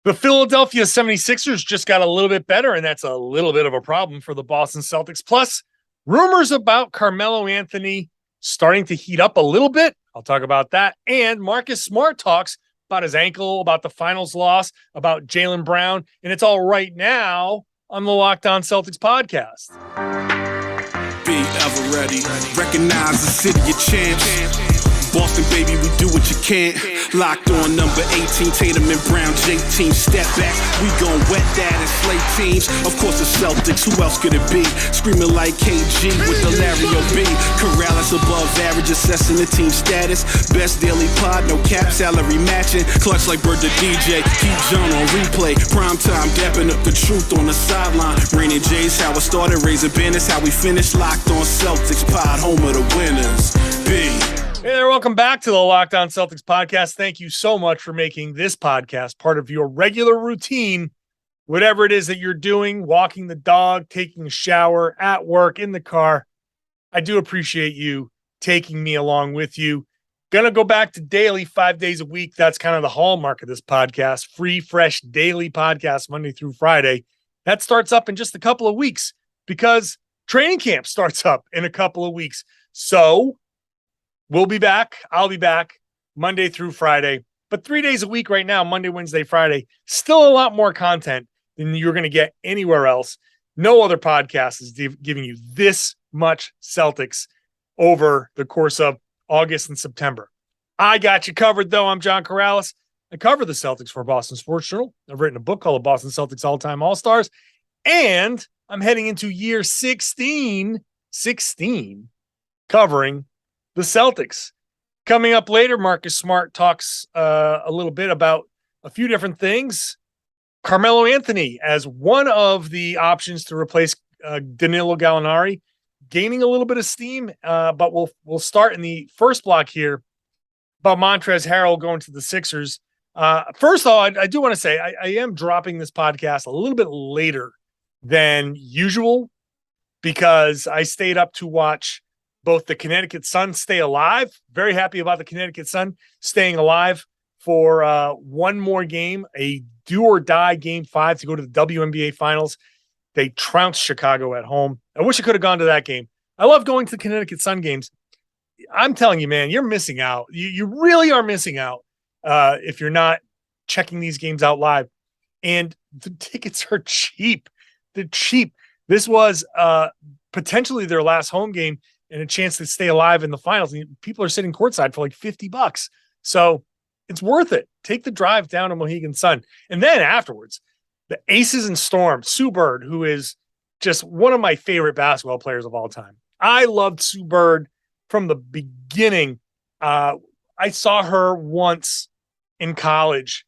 The Philadelphia 76ers just got a little bit better, and that's a little bit of a problem for the Boston Celtics. Plus, rumors about Carmelo Anthony starting to heat up a little bit. I'll talk about that. And Marcus Smart talks about his ankle, about the finals loss, about Jaylen Brown, and it's all right now on the Locked On Celtics podcast. Be ever ready. Recognize the city of champs. Boston, baby, we do what you can't. Locked on number 18, Tatum and Brown, J-team, step back. We gon' wet that and slay teams. Of course, the Celtics, who else could it be? Screaming like KG with the Larry O.B. Karalis above average, assessing the team status. Best daily pod, no cap, salary matching. Clutch like Bird the DJ, keep John on replay. Prime time, dapping up the truth on the sideline. Raining J's, how it started, raising banners, how we finished. Locked on Celtics pod, home of the winners. B. Hey there, welcome back to the Locked On Celtics podcast. Thank you so much for making this podcast part of your regular routine, whatever it is that you're doing, walking the dog, taking a shower, at work, in the car. I do appreciate you taking me along with you. Gonna go back to daily 5 days a week. That's kind of the hallmark of this podcast. Free, fresh, daily podcast, Monday through Friday. That starts up in just a couple of weeks because training camp starts up in a couple of weeks. So we'll be back. I'll be back Monday through Friday, but 3 days a week right now, Monday, Wednesday, Friday, still a lot more content than you're going to get anywhere else. No other podcast is giving you this much Celtics over the course of August and September. I got you covered, though. I'm John Karalis. I cover the Celtics for Boston Sports Journal. I've written a book called The Boston Celtics All-Time All-Stars, and I'm heading into year 16 covering the Celtics. Coming up later, Marcus Smart talks a little bit about a few different things. Carmelo Anthony as one of the options to replace Danilo Gallinari, gaining a little bit of steam, but we'll start in the first block here about Montrezl Harrell going to the Sixers. First of all, I do want to say I am dropping this podcast a little bit later than usual because I stayed up to watch both the Connecticut Sun stay alive. Very happy about the Connecticut Sun staying alive for one more game, a do-or-die Game 5 to go to the WNBA Finals. They trounced Chicago at home. I wish I could have gone to that game. I love going to the Connecticut Sun games. I'm telling you, man, you're missing out. You really are missing out if you're not checking these games out live. And the tickets are cheap. They're cheap. This was potentially their last home game and a chance to stay alive in the finals. And people are sitting courtside for like $50. So it's worth it. Take the drive down to Mohegan Sun. And then afterwards, the Aces and Storm, Sue Bird, who is just one of my favorite basketball players of all time. I loved Sue Bird from the beginning. I saw her once in college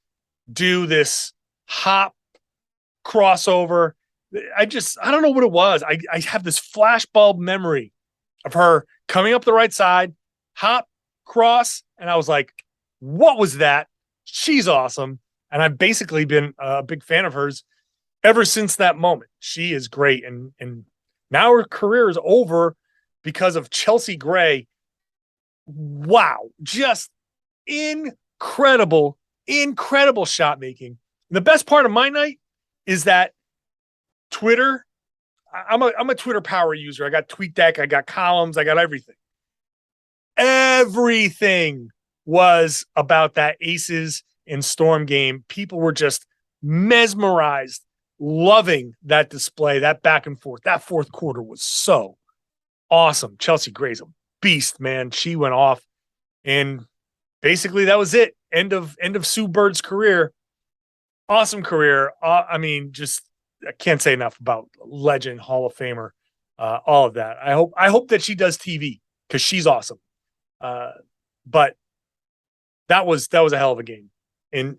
do this hop crossover. I don't know what it was. I have this flashbulb memory of her coming up the right side, hop, cross, and I was like, what was that? She's awesome. And I've basically been a big fan of hers ever since that moment. She is great. And now her career is over because of Chelsea Gray. Wow. Just incredible shot making. The best part of my night is that Twitter, I'm a Twitter power user. I got TweetDeck, I got columns, I got everything. Everything was about that Aces and Storm game. People were just mesmerized, loving that display, that back and forth. That fourth quarter was so awesome. Chelsea Gray's a beast, man. She went off, and basically that was it. End of Sue Bird's career. Awesome career. I can't say enough about legend, Hall of Famer, all of that. I hope that she does TV because she's awesome. But that was a hell of a game. And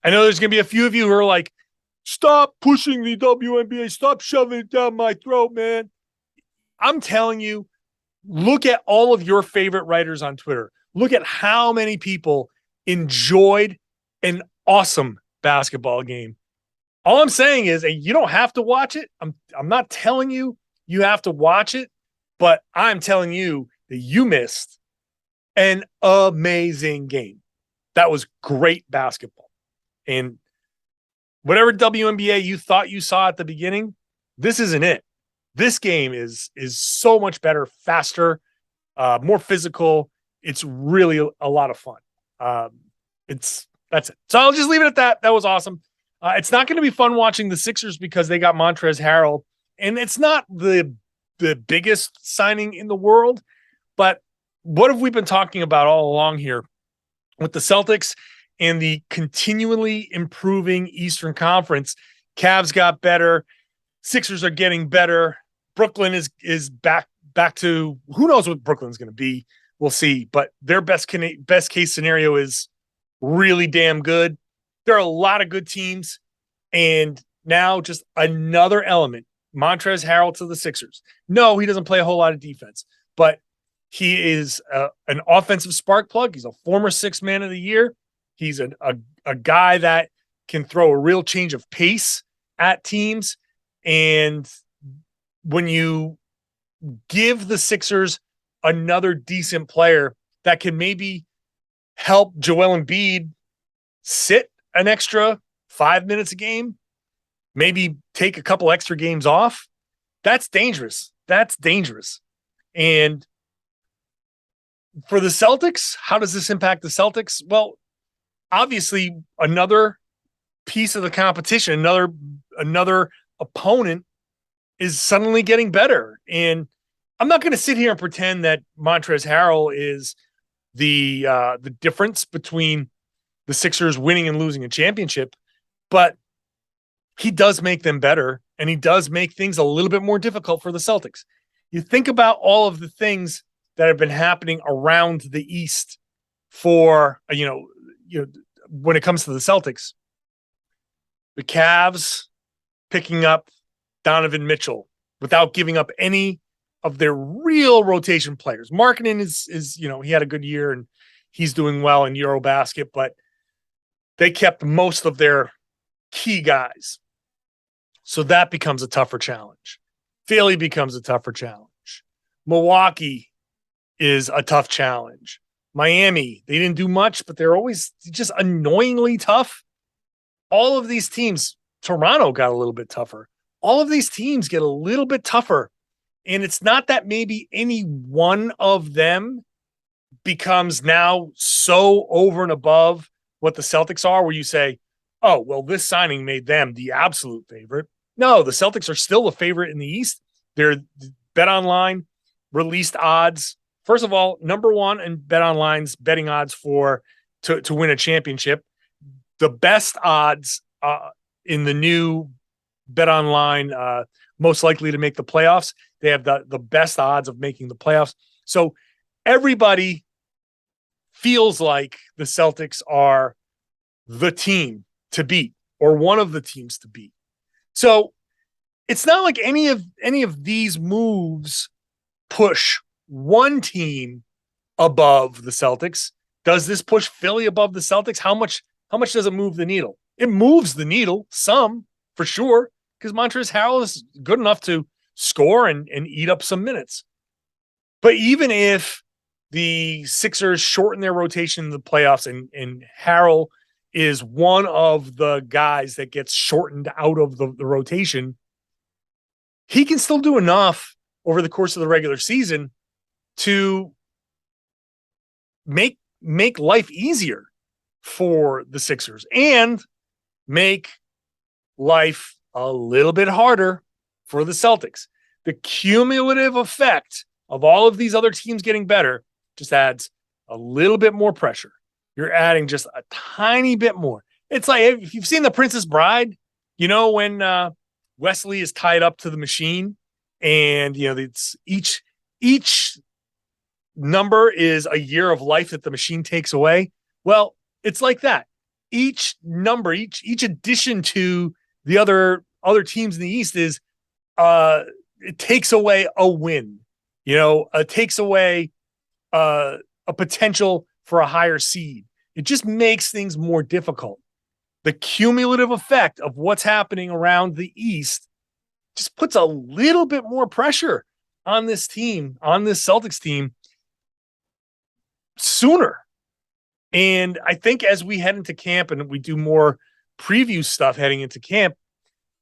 I know there's going to be a few of you who are like, stop pushing the WNBA. Stop shoving it down my throat, man. I'm telling you, look at all of your favorite writers on Twitter. Look at how many people enjoyed an awesome basketball game. All I'm saying is, and you don't have to watch it. I'm not telling you have to watch it, but I'm telling you that you missed an amazing game. That was great basketball. And whatever WNBA you thought you saw at the beginning, this isn't it. This game is so much better, faster, more physical. It's really a lot of fun. That's it. So I'll just leave it at that. That was awesome. It's not going to be fun watching the Sixers because they got Montrezl Harrell, and it's not the biggest signing in the world. But what have we been talking about all along here with the Celtics and the continually improving Eastern Conference? Cavs got better. Sixers are getting better. Brooklyn is back to, who knows what Brooklyn's going to be. We'll see. But their best case scenario is really damn good. There are a lot of good teams. And now just another element. Montrezl Harrell to the Sixers. No, he doesn't play a whole lot of defense, but he is an offensive spark plug. He's a former Sixth Man of the Year. He's a guy that can throw a real change of pace at teams. And when you give the Sixers another decent player that can maybe help Joel Embiid sit an extra 5 minutes a game, maybe take a couple extra games off, that's dangerous. That's dangerous. And for the Celtics, how does this impact the Celtics? Well, obviously, another piece of the competition, another opponent is suddenly getting better. And I'm not going to sit here and pretend that Montrezl Harrell is the difference between the Sixers winning and losing a championship, but he does make them better, and he does make things a little bit more difficult for the Celtics. You think about all of the things that have been happening around the East for, when it comes to the Celtics. The Cavs picking up Donovan Mitchell without giving up any of their real rotation players. Markkanen is he had a good year and he's doing well in Eurobasket, but they kept most of their key guys. So that becomes a tougher challenge. Philly becomes a tougher challenge. Milwaukee is a tough challenge. Miami, they didn't do much, but they're always just annoyingly tough. All of these teams, Toronto got a little bit tougher. All of these teams get a little bit tougher. And it's not that maybe any one of them becomes now so over and above what the Celtics are, where you say, oh, well, this signing made them the absolute favorite. No, the Celtics are still a favorite in the East. Their BetOnline released odds. First of all, number one in BetOnline's betting odds to win a championship. The best odds in the new BetOnline, most likely to make the playoffs. They have the best odds of making the playoffs. So everybody feels like the Celtics are the team to beat, or one of the teams to beat. So it's not like any of these moves push one team above the Celtics. Does this push Philly above the Celtics? How much does it move the needle? It moves the needle some, for sure, because Montrezl Harrell is good enough to score and eat up some minutes. But even if the Sixers shorten their rotation in the playoffs and Harrell is one of the guys that gets shortened out of the rotation, he can still do enough over the course of the regular season to make life easier for the Sixers and make life a little bit harder for the Celtics. The cumulative effect of all of these other teams getting better just adds a little bit more pressure. You're adding just a tiny bit more. It's like, if you've seen The Princess Bride, when Wesley is tied up to the machine and, it's each number is a year of life that the machine takes away. Well, it's like that. Each number, each addition to the other teams in the East is, it takes away a win, it takes away a potential for a higher seed. It just makes things more difficult. The cumulative effect of what's happening around the East just puts a little bit more pressure on this team, on this Celtics team sooner. And I think as we head into camp and we do more preview stuff heading into camp,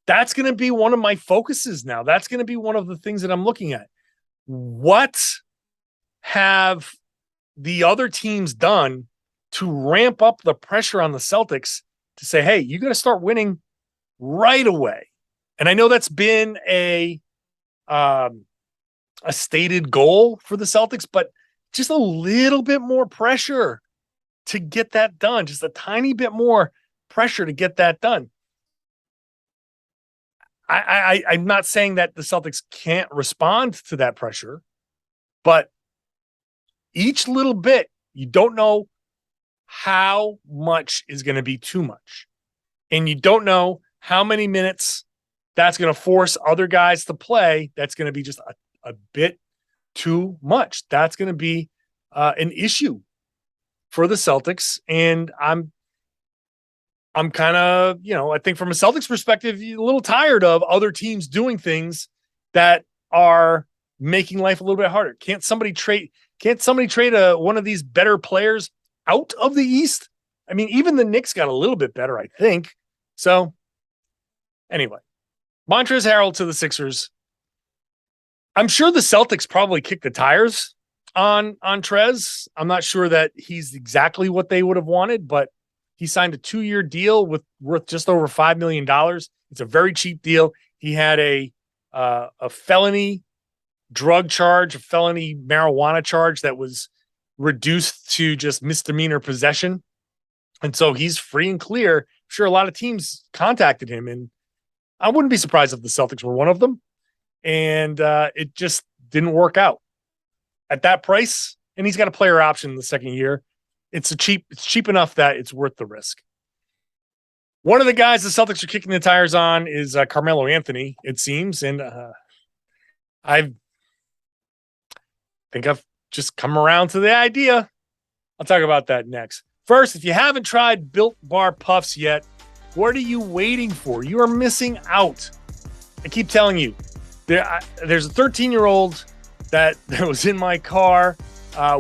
that's going to be one of my focuses now. That's going to be one of the things that I'm looking at. What have the other teams done to ramp up the pressure on the Celtics to say, hey, you got to start winning right away? And I know that's been a stated goal for the Celtics, but just a little bit more pressure to get that done. Just a tiny bit more pressure to get that done. I'm not saying that the Celtics can't respond to that pressure, but each little bit, you don't know how much is going to be too much. And you don't know how many minutes that's going to force other guys to play. That's going to be just a bit too much. That's going to be an issue for the Celtics. And I'm kind of, I think from a Celtics perspective, a little tired of other teams doing things that are making life a little bit harder. Can't somebody trade one of these better players out of the East? I mean, even the Knicks got a little bit better, I think. So anyway, Montrezl Harrell to the Sixers. I'm sure the Celtics probably kicked the tires on Trez. I'm not sure that he's exactly what they would have wanted, but he signed a 2-year deal worth just over $5 million. It's a very cheap deal. He had a felony drug charge, a felony marijuana charge that was reduced to just misdemeanor possession. And so he's free and clear. I'm sure a lot of teams contacted him, and I wouldn't be surprised if the Celtics were one of them. And it just didn't work out at that price. And he's got a player option in the second year. It's cheap enough that it's worth the risk. One of the guys the Celtics are kicking the tires on is Carmelo Anthony, it seems. And I think I've just come around to the idea. I'll talk about that next. First, if you haven't tried Built Bar Puffs yet, what are you waiting for? You are missing out. I keep telling you, there's a 13-year-old that was in my car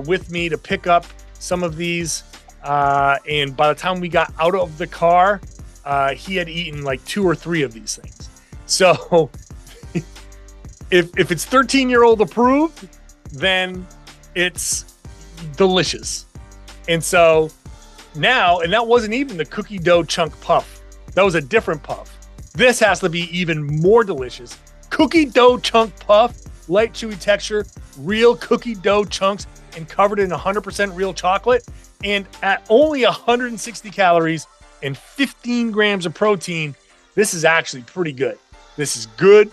with me to pick up some of these. And by the time we got out of the car, he had eaten like 2 or 3 of these things. So if it's 13-year-old approved, then it's delicious. And so now, and that wasn't even the cookie dough chunk puff. That was a different puff. This has to be even more delicious. Cookie dough chunk puff, light chewy texture, real cookie dough chunks, and covered in 100% real chocolate. And at only 160 calories and 15 grams of protein, this is actually pretty good. This is good.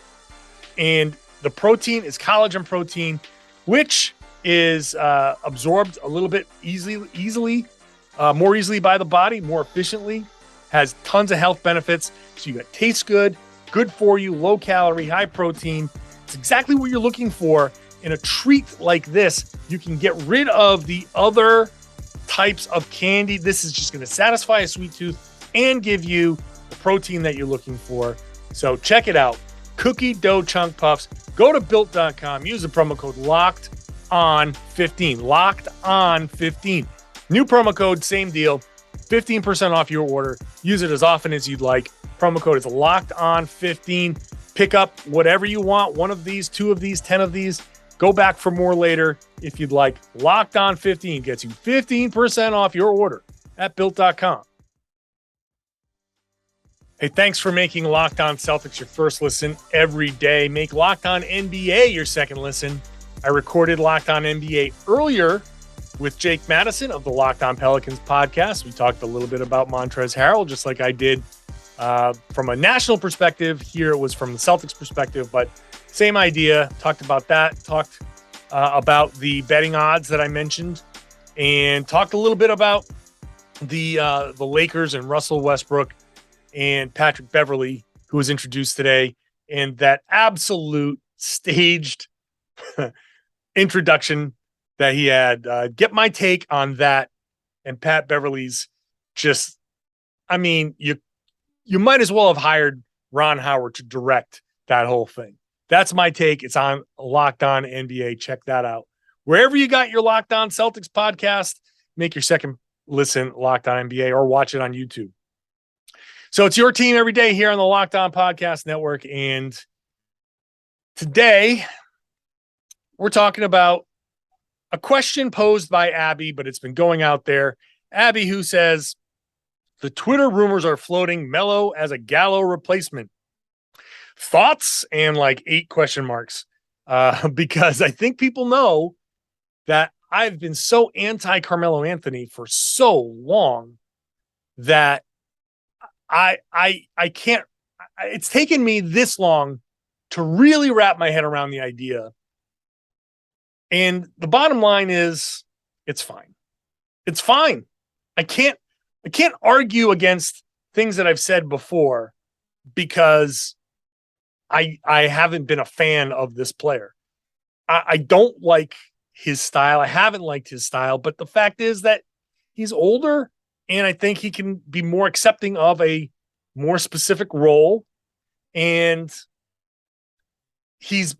And the protein is collagen protein, which is absorbed a little bit more easily by the body, more efficiently, has tons of health benefits. So you got tastes good, good for you, low calorie, high protein. It's exactly what you're looking for in a treat like this. You can get rid of the other types of candy. This is just going to satisfy a sweet tooth and give you the protein that you're looking for. So check it out. Cookie dough chunk puffs. Go to built.com. Use the promo code LOCKEDON15. LOCKEDON15. New promo code, same deal. 15% off your order. Use it as often as you'd like. Promo code is LOCKEDON15. Pick up whatever you want. 1 of these, 2 of these, 10 of these. Go back for more later if you'd like. Locked On 15 gets you 15% off your order at built.com. Hey, thanks for making Locked On Celtics your first listen every day. Make Locked On NBA your second listen. I recorded Locked On NBA earlier with Jake Madison of the Locked On Pelicans podcast. We talked a little bit about Montrezl Harrell, just like I did from a national perspective. Here it was from the Celtics perspective, but same idea. Talked about that. Talked about the betting odds that I mentioned, and talked a little bit about the Lakers and Russell Westbrook and Patrick Beverley, who was introduced today, and that absolute staged introduction that he had. Get my take on that and Pat Beverley's just, I mean, you might as well have hired Ron Howard to direct that whole thing. That's my take. It's on Locked On NBA. Check that out. Wherever you got your Locked On Celtics podcast, make your second listen Locked On NBA or watch it on YouTube. So it's your team every day here on the Locked On Podcast Network. And today we're talking about a question posed by Abby, but it's been going out there. Abby, who says, the Twitter rumors are floating Melo as a Gallo replacement. Thoughts? And like 8 question marks. Because I think people know that I've been so anti Carmelo Anthony for so long that I can't, it's taken me this long to really wrap my head around the idea. And the bottom line is it's fine. It's fine. I can't argue against things that I've said before because I haven't been a fan of this player. I don't like his style. I haven't liked his style, but the fact is that he's older and I think he can be more accepting of a more specific role. And he's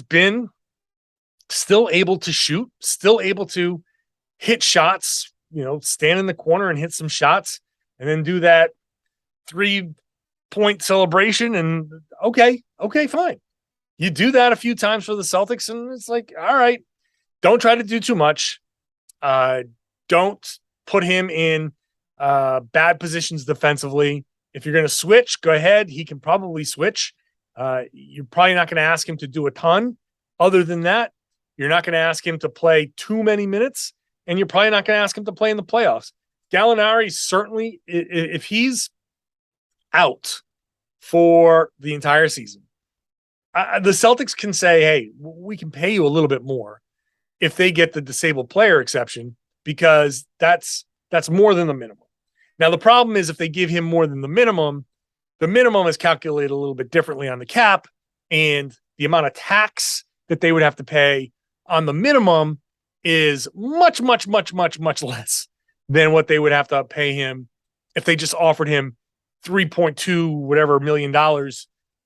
been still able to shoot, still able to hit shots, stand in the corner and hit some shots and then do that 3-point celebration. And okay, fine. You do that a few times for the Celtics and it's like, all right, don't try to do too much. Don't put him in bad positions defensively. If you're going to switch, go ahead. He can probably switch. You're probably not going to ask him to do a ton. Other than that, you're not going to ask him to play too many minutes, and you're probably not going to ask him to play in the playoffs. Gallinari, certainly, if he's out for the entire season, the Celtics can say, hey, we can pay you a little bit more if they get the disabled player exception, because that's more than the minimum. Now, the problem is if they give him more than the minimum is calculated a little bit differently on the cap, and the amount of tax that they would have to pay on the minimum is much, much, much, much, much less than what they would have to pay him if they just offered him $3.2 million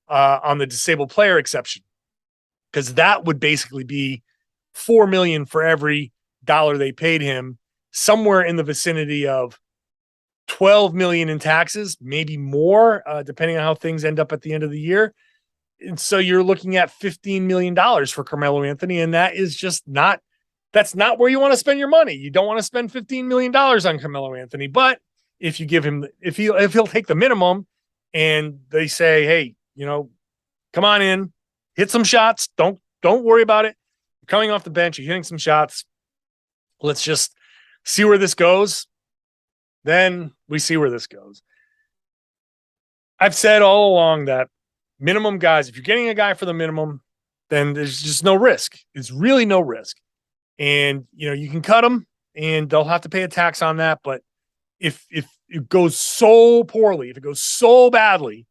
on the disabled player exception, because that would basically be $4 million for every dollar they paid him, somewhere in the vicinity of $12 million in taxes, maybe more, depending on how things end up at the end of the year. And so you're looking at $15 million for Carmelo Anthony, and that's not where you want to spend your money. You don't want to spend $15 million on Carmelo Anthony, but if you give him, if he'll take the minimum and they say, hey, come on in, hit some shots. Don't worry about it. You're coming off the bench, you're hitting some shots. Let's just see where this goes. Then we see where this goes. I've said all along that minimum guys, if you're getting a guy for the minimum, then there's just no risk. It's really no risk. And, you can cut them and they'll have to pay a tax on that. But if it goes so poorly, if it goes so badly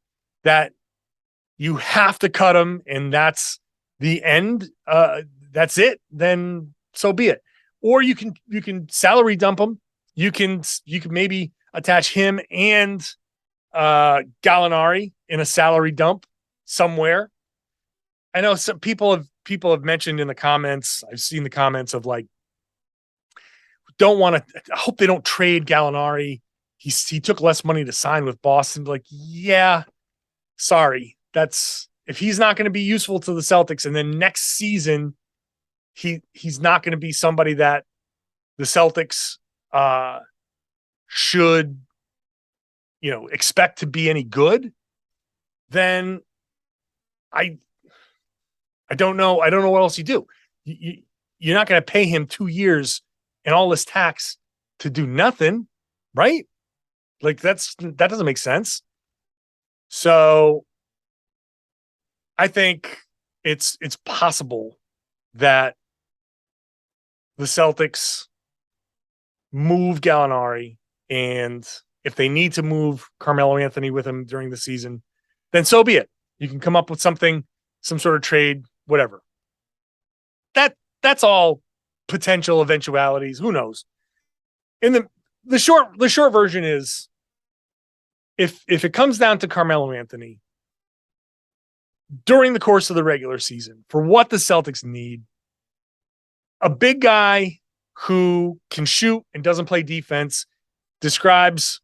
that you have to cut them and that's the end, that's it, then so be it. Or you can salary dump them. You can maybe attach him and Gallinari in a salary dump somewhere. I know some people have mentioned in the comments. I've seen the comments of like, I hope they don't trade Gallinari. He took less money to sign with Boston. Like, yeah, sorry. If he's not going to be useful to the Celtics, and then next season he's not going to be somebody that the Celtics should expect to be any good, then I don't know. I don't know what else you do. You're not going to pay him 2 years and all this tax to do nothing, right? Like that doesn't make sense. So I think it's possible that the Celtics move Gallinari, and if they need to move Carmelo Anthony with him during the season, then so be it. You can come up with something, some sort of trade, whatever. That's all potential eventualities. Who knows? In the short version is, if it comes down to Carmelo Anthony during the course of the regular season, for what the Celtics need, a big guy who can shoot and doesn't play defense describes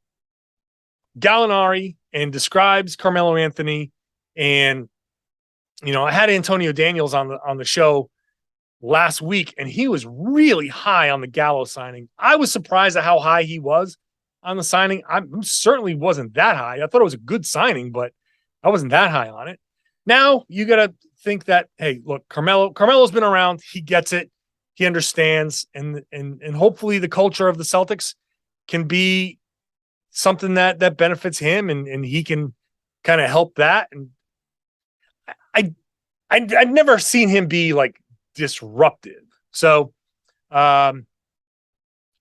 Gallinari and describes Carmelo Anthony. And, I had Antonio Daniels on the show last week, and he was really high on the Gallo signing. I was surprised at how high he was on the signing. I certainly wasn't that high. I thought it was a good signing, but I wasn't that high on it. Now you got to think that, hey, look, Carmelo's been around. He gets it. He understands. And hopefully the culture of the Celtics can be something that benefits him, and he can kind of help that. And I'd never seen him be like disruptive. So,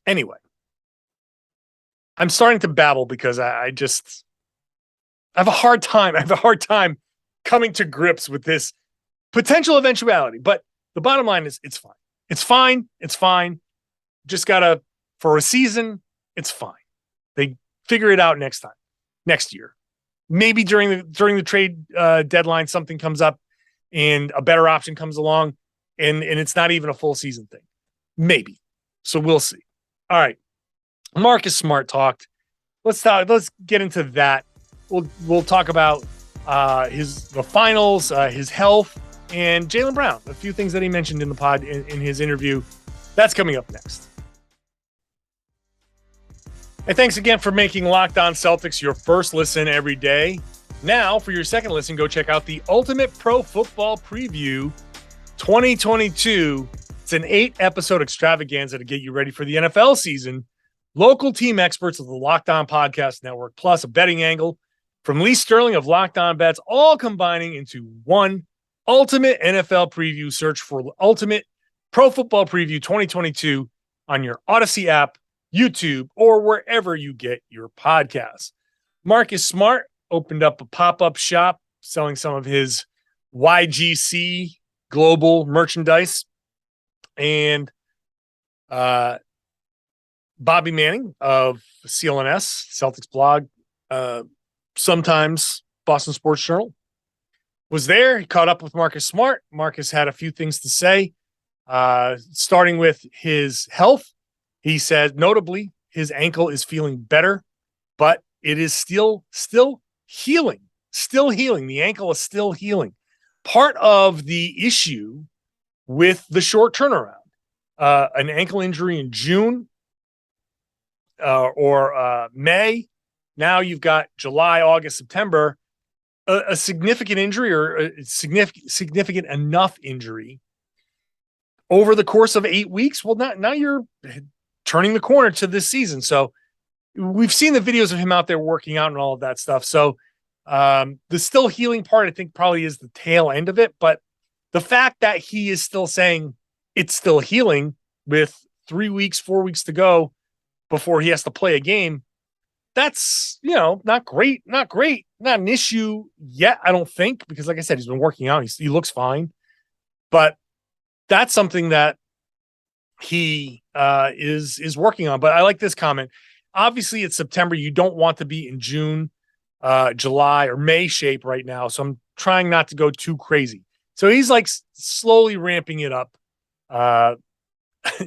anyway, I'm starting to babble because I have a hard time. I have a hard time coming to grips with this potential eventuality. But the bottom line is it's fine. It's fine. It's fine. Just gotta, for a season, it's fine. They figure it out next year. Maybe during the trade deadline, something comes up and a better option comes along, and it's not even a full season thing. Maybe. So we'll see. All right. Marcus Smart talked. Let's get into that. We'll talk about the finals, his health, and Jaylen Brown. A few things that he mentioned in the pod in his interview. That's coming up next. And thanks again for making Locked On Celtics your first listen every day. Now, for your second listen, go check out the Ultimate Pro Football Preview 2022. It's an 8-episode extravaganza to get you ready for the NFL season. Local team experts of the Locked On Podcast Network, plus a betting angle from Lee Sterling of Locked On Bets, all combining into one ultimate NFL preview. Search for Ultimate Pro Football Preview 2022 on your Odyssey app, YouTube, or wherever you get your podcasts. Marcus Smart opened up a pop-up shop selling some of his YGC global merchandise. And Bobby Manning of CLNS, Celtics blog, sometimes Boston Sports Journal, was there. He caught up with Marcus Smart. Marcus had a few things to say, starting with his health. He said, notably, his ankle is feeling better, but it is still healing. Still healing. The ankle is still healing. Part of the issue with the short turnaround, an ankle injury in June or May. Now you've got July, August, September, a significant injury or a significant enough injury over the course of 8 weeks. Well, now you're turning the corner to this season. So we've seen the videos of him out there working out and all of that stuff. So the still healing part, I think, probably is the tail end of it. But the fact that he is still saying it's still healing with 3 weeks, 4 weeks to go before he has to play a game, that's, not great, not an issue yet, I don't think, because like I said, he's been working out. He looks fine, but that's something that he is working on. But I like this comment. Obviously, it's September. You don't want to be in June, July, or May shape right now. So I'm trying not to go too crazy. So he's like slowly ramping it up. And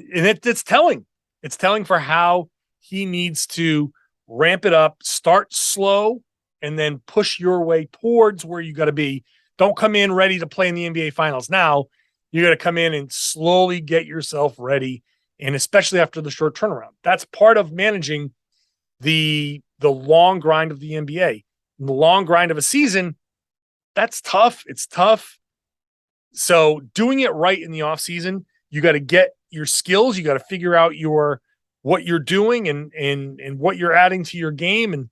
it's telling. It's telling for how he needs to ramp it up, start slow, and then push your way towards where you got to be. Don't come in ready to play in the NBA Finals now. You got to come in and slowly get yourself ready, and especially after the short turnaround. That's part of managing the long grind of the NBA. The long grind of a season, that's tough. It's tough. So doing it right in the offseason, you got to get your skills. You got to figure out what you're doing and what you're adding to your game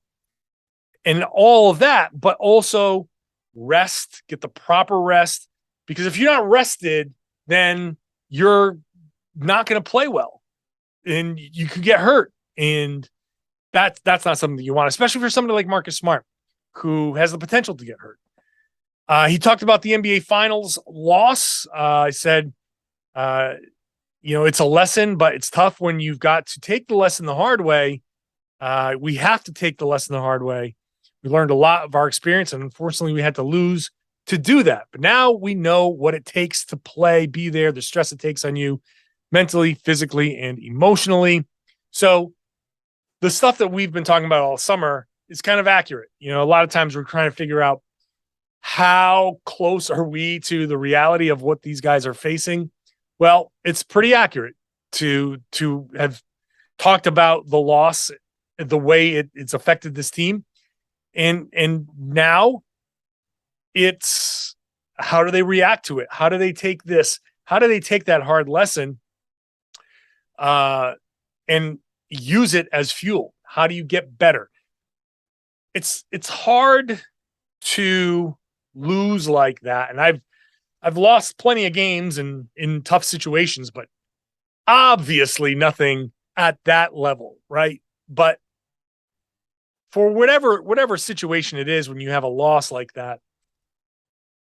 and all of that, but also rest, get the proper rest. Because if you're not rested, then you're not going to play well and you could get hurt. And that's not something you want, especially for somebody like Marcus Smart, who has the potential to get hurt. He talked about the NBA Finals loss. I said, it's a lesson, but it's tough when you've got to take the lesson the hard way. We have to take the lesson the hard way. We learned a lot of our experience, and unfortunately, we had to lose to do that. But now we know what it takes to play, be there, the stress it takes on you mentally, physically, and emotionally. So the stuff that we've been talking about all summer is kind of accurate. A lot of times we're trying to figure out how close are we to the reality of what these guys are facing. Well, it's pretty accurate to have talked about the loss, the way it's affected this team. And now it's, how do they react to it? How do they take this? How do they take that hard lesson and use it as fuel? How do you get better? It's hard to lose like that. And I've lost plenty of games in tough situations, but obviously nothing at that level, right? But for whatever situation it is, when you have a loss like that,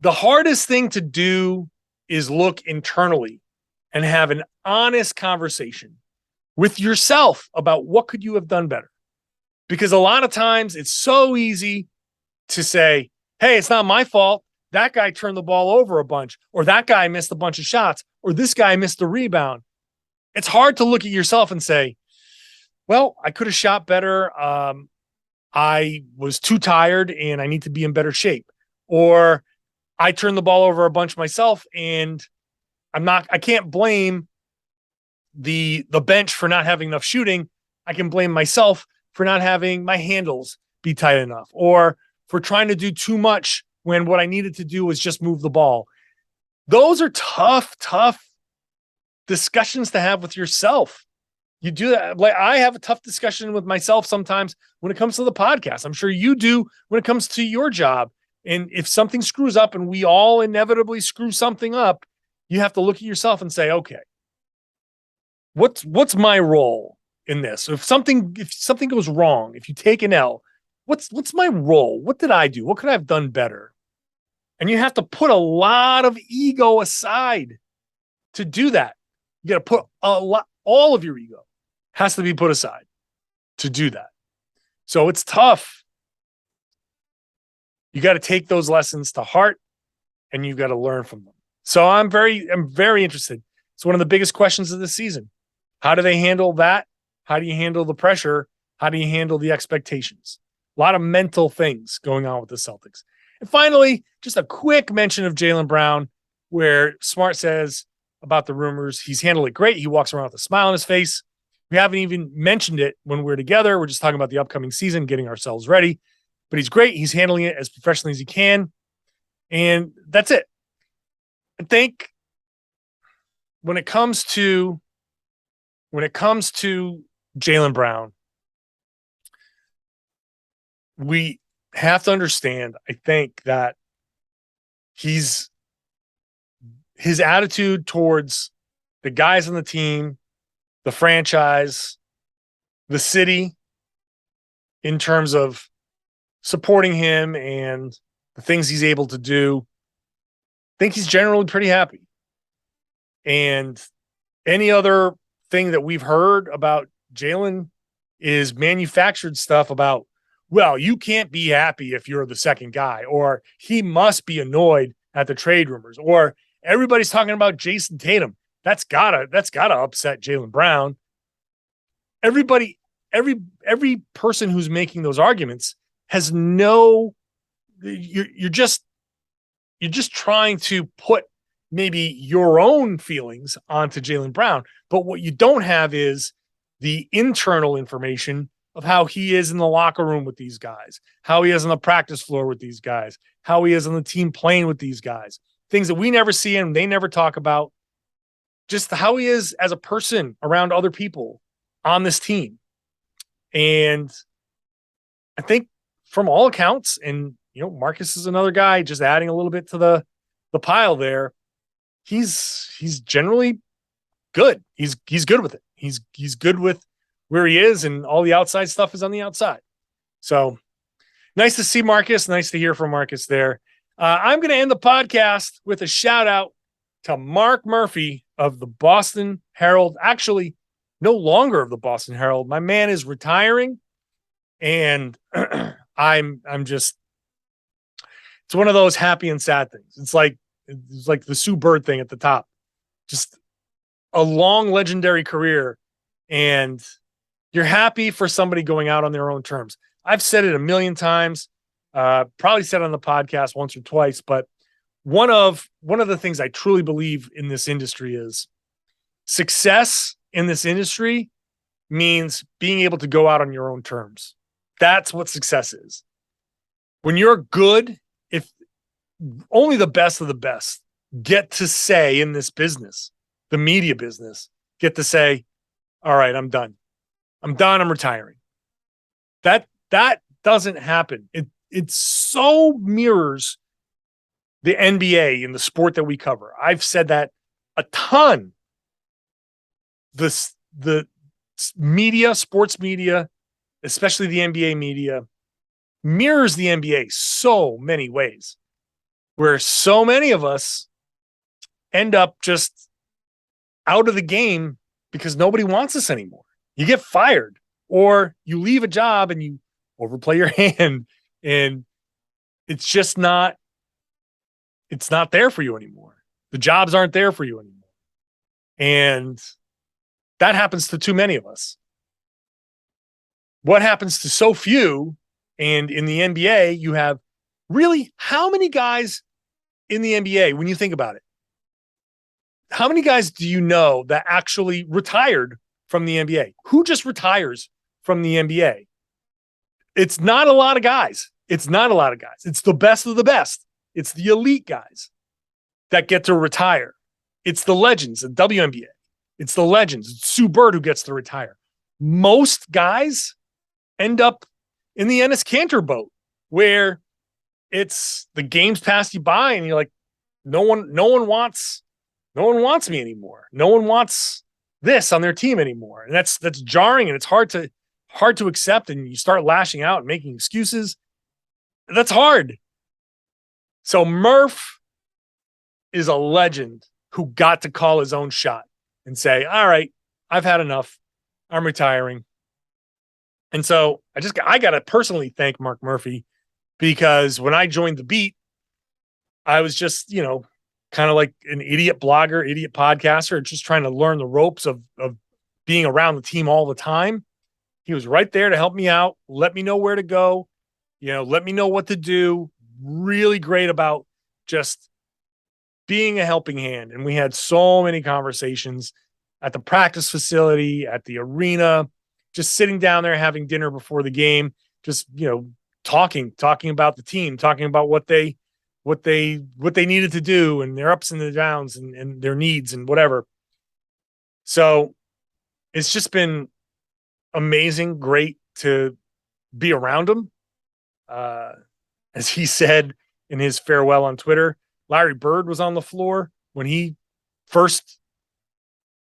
the hardest thing to do is look internally and have an honest conversation with yourself about what could you have done better. Because a lot of times it's so easy to say, hey, it's not my fault. That guy turned the ball over a bunch, or that guy missed a bunch of shots, or this guy missed a rebound. It's hard to look at yourself and say, well, I could have shot better. I was too tired and I need to be in better shape. Or I turned the ball over a bunch myself and I can't blame the bench for not having enough shooting. I can blame myself for not having my handles be tight enough, or for trying to do too much when what I needed to do was just move the ball. Those are tough discussions to have with yourself. You do that. Like, I have a tough discussion with myself sometimes when it comes to the podcast. I'm sure you do when it comes to your job. And if something screws up, and we all inevitably screw something up, you have to look at yourself and say, okay, what's my role in this? If something goes wrong, if you take an L, what's my role? What did I do? What could I have done better? And you have to put a lot of ego aside to do that. You got to put all of your ego has to be put aside to do that. So it's tough. You got to take those lessons to heart, and you've got to learn from them. So I'm very interested. It's one of the biggest questions of the season. How do they handle that? How do you handle the pressure? How do you handle the expectations? A lot of mental things going on with the Celtics. And finally, just a quick mention of Jaylen Brown, where Smart says about the rumors, he's handled it great. He walks around with a smile on his face. We haven't even mentioned it when we're together. We're just talking about the upcoming season, getting ourselves ready. But he's great. He's handling it as professionally as he can. And that's it. I think when it comes to Jaylen Brown, we have to understand, I think, that his attitude towards the guys on the team, the franchise, the city, in terms of supporting him and the things he's able to do, I think he's generally pretty happy. And any other thing that we've heard about Jaylen is manufactured stuff about, well, you can't be happy if you're the second guy, or he must be annoyed at the trade rumors, or everybody's talking about Jayson Tatum. That's gotta upset Jaylen Brown. Every person who's making those arguments has you're just trying to put maybe your own feelings onto Jaylen Brown. But what you don't have is the internal information of how he is in the locker room with these guys, how he is on the practice floor with these guys, how he is on the team playing with these guys, things that we never see and they never talk about, just how he is as a person around other people on this team. And I think from all accounts, and Marcus is another guy just adding a little bit to the pile there, he's generally good. He's good with it. He's good with where he is, and all the outside stuff is on the outside. So nice to see Marcus. Nice to hear from Marcus there. I'm going to end the podcast with a shout out to Mark Murphy of the Boston Herald. Actually, no longer of the Boston Herald. My man is retiring, and I'm just, it's one of those happy and sad things. It's like the Sue Bird thing at the top. Just a long legendary career, and you're happy for somebody going out on their own terms. I've said it a million times, probably said it on the podcast once or twice, but one of the things I truly believe in this industry is success in this industry means being able to go out on your own terms. That's what success is. When you're good, if only the best of the best get to say in this business, the media business, get to say, all right, I'm done. I'm retiring. That doesn't happen. It so mirrors the NBA in the sport that we cover. I've said that a ton. The media, sports media, especially the NBA media, mirrors the NBA so many ways, where so many of us end up just out of the game because nobody wants us anymore. You get fired or you leave a job and you overplay your hand and it's just not there for you anymore. The jobs aren't there for you anymore. And that happens to too many of us. What happens to so few, and in the NBA, you have really how many guys in the NBA, when you think about it, how many guys do you know that actually retired from the NBA? Who just retires from the NBA? It's not a lot of guys. It's the best of the best. It's the elite guys that get to retire. It's the legends of WNBA. It's the legends. It's Sue Bird who gets to retire. Most guys end up in the Enes Kanter boat where it's the games pass you by and you're like, no one wants me anymore. No one wants this on their team anymore. And that's jarring and it's hard to accept. And you start lashing out and making excuses. That's hard. So Murph is a legend who got to call his own shot and say, all right, I've had enough. I'm retiring. And so I got to personally thank Mark Murphy because when I joined the beat, I was just, kind of like an idiot blogger, idiot podcaster, just trying to learn the ropes of being around the team all the time. He was right there to help me out, let me know where to go, let me know what to do. Really great about just being a helping hand. And we had so many conversations at the practice facility, at the arena, just sitting down there, having dinner before the game, just, talking about the team, talking about what they needed to do and their ups and their downs and their needs and whatever. So it's just been amazing, great to be around him. As he said in his farewell on Twitter, Larry Bird was on the floor when he first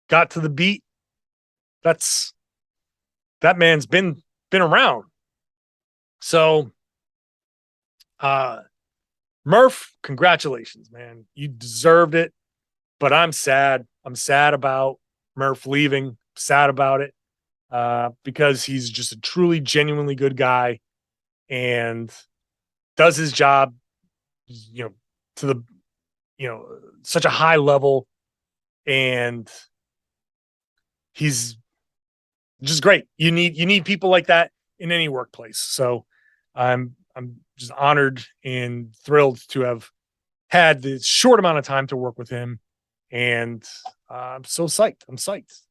got to the beat. That man's been around. So, Murph, congratulations, man. You deserved it, but I'm sad. I'm sad about Murph leaving. Sad about it because he's just a truly, genuinely good guy and does his job, to the, such a high level, and he's just great. You need people like that in any workplace. So I'm just honored and thrilled to have had the short amount of time to work with him. And I'm so psyched. I'm psyched.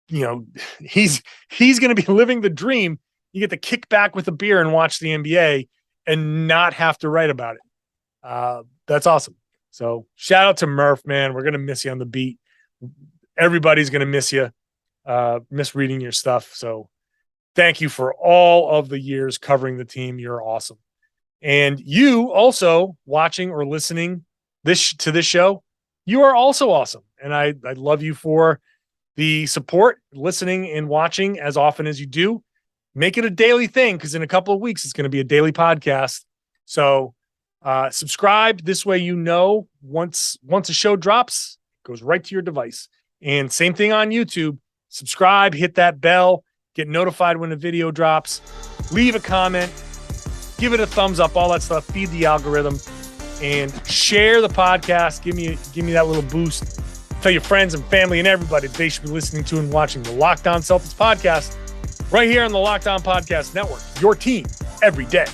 He's going to be living the dream. You get to kick back with a beer and watch the NBA and not have to write about it. That's awesome. So shout out to Murph, man. We're going to miss you on the beat. Everybody's going to miss you, miss reading your stuff. So thank you for all of the years covering the team. You're awesome. And you also watching or listening to this show, you are also awesome. And I love you for the support, listening and watching as often as you do. Make it a daily thing because in a couple of weeks, it's going to be a daily podcast. So subscribe. This way, once a show drops, it goes right to your device. And same thing on YouTube. Subscribe, hit that bell, get notified when a video drops, leave a comment, give it a thumbs up, all that stuff, feed the algorithm, and share the podcast. Give me that little boost. Tell your friends and family and everybody they should be listening to and watching the Locked On Celtics podcast. right here on the Locked On Podcast Network, your team every day.